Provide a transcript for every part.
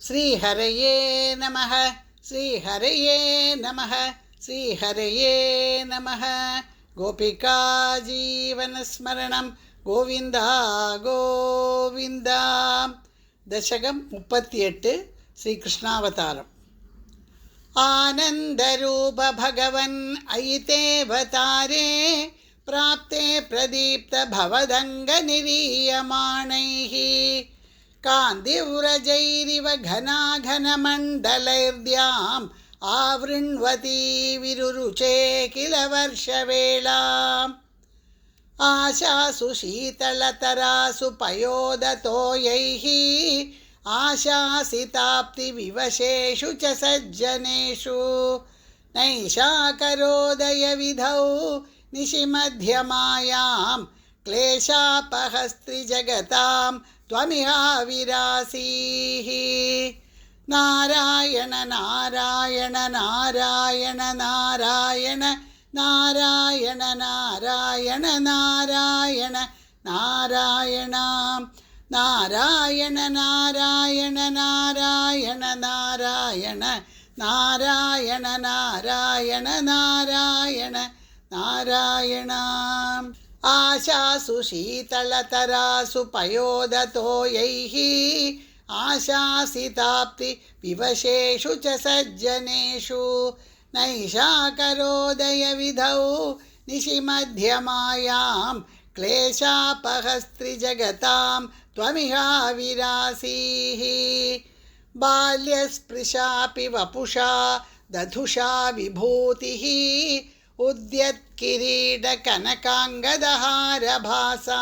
श्रीहरये नमः श्रीहरये नमः श्रीहरये नमः। गोपिका जीवनस्मरणं गोविन्द गोविन्द। दशकं 38 श्रीकृष्णावतारम्। आनन्दरूप भगवन् अयितेऽवतारे प्राप्ते प्रदीप्त भवदङ्गनिरीयमाणैः कान्तिव्रजैरिव घनाघनमण्डलैर्द्याम् आवृण्वती विरुरुचे किल वर्षवेळाम्। आशासु शीतलतरासु पयोदतोयैः आशासिताप्तिविवशेषु च सज्जनेषु नैषाकरोदयविधौ निशिमध्यमायां क्लेशापहस्त्रिजगतां त्वमिहाविरासीः। नारायण नारायण नारायण नारायण नारायण नारायण नारायण नारायण नारायण नारायण नारायण नारायण नारायण नारायण नारायण नारायण। आशासु शीतलतरासु पयोदतोयैः आशासिताप्ति विवशेषु च सज्जनेषु नैषाकरोदयविधौ निशिमध्यमायां क्लेशापहस्त्रिजगतां त्वमिहाविरासीः। बाल्यस्पृशापि वपुषा दधुषा विभूतिः उद्यत्किरीटकनकाङ्गदहारभासा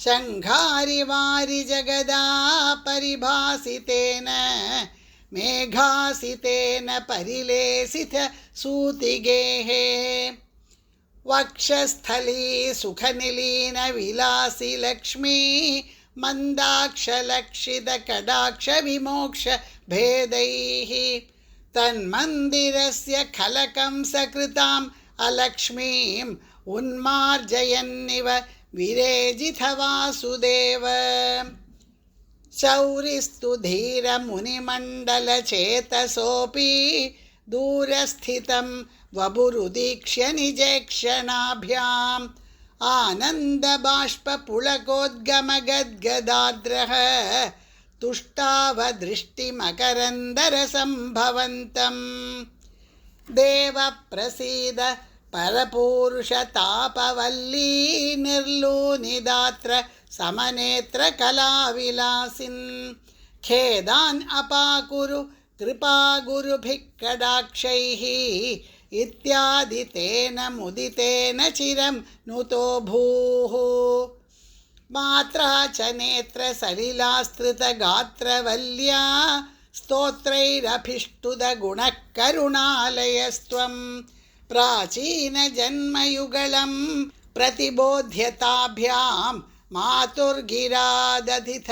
शङ्घारिवारिजगदा परिभासितेन मेघासितेन परिलेसित सूतिगेः वक्षस्थली सुखनिलीन विलासि लक्ष्मी मन्दाक्षलक्षितकटाक्ष विमोक्ष भेदैः तन्मन्दिरस्य खलकं सकृताम् अलक्ष्मीम् उन्मार्जयन्निव विरेजित वासुदेव। शौरिस्तु धीरमुनिमण्डलचेतसोऽपि दूरस्थितं वपुरुदीक्ष्य निजेक्षणाभ्याम् आनन्दबाष्पपुलकोद्गमगद्गदाद्रः तुष्टावदृष्टिमकरन्दरसम्भवन्तम्। देवप्रसीद परपूरुषतापवल्ली निर्लूनिदात्र समनेत्र कलाविलासिन् खेदान् अपाकुरु कृपागुरुभिः कटाक्षैः इत्यादि तेन मुदितेन चिरं नुतो भूः। मात्रा च नेत्र सलिलास्तृतगात्रवल्या स्तोत्रैरभिष्टुदगुणः करुणालयस्त्वं प्राचीनजन्मयुगलं प्रतिबोध्यताभ्यां मातुर्गिरादधिथ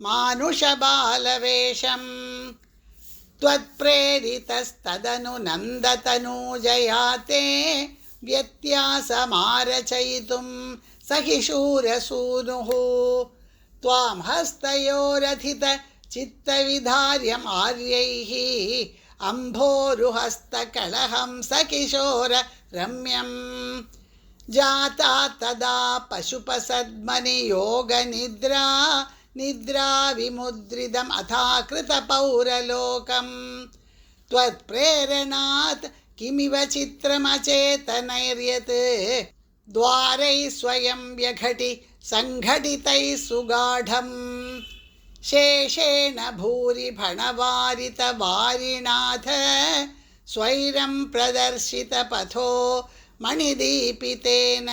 मानुषबालवेषम् त्वत्प्रेरितस्तदनु नन्दतनूजया ते व्यत्यासमारचयितुं सहि शूरसूनुः त्वां हस्तयोरधित चित्तविधार्यम् आर्यैः अम्भोरुहस्तकलहं सकिशोर रम्यम् जाता तदा पशुपसद्मनियोगनिद्रा निद्रा विमुद्रितम् अथाकृतपौरलोकम् त्वत्प्रेरणात् किमिव चित्रमचेतनैर्यत् द्वारैः स्वयं व्यघटि सङ्घटितैः सुगाढम् शेषेण भूरि भणवारितवारिणाथ स्वैरं प्रदर्शितपथो मणिदीपितेन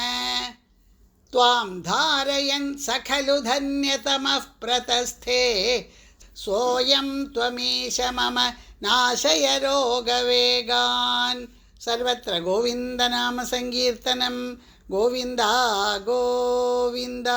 त्वां धारयन् स खलु धन्यतमः प्रतस्थे सोऽयं त्वमीश मम नाशय रोगवेगान्। सर्वत्र गोविन्दनाम संकीर्तनं गोविन्द गोविन्द।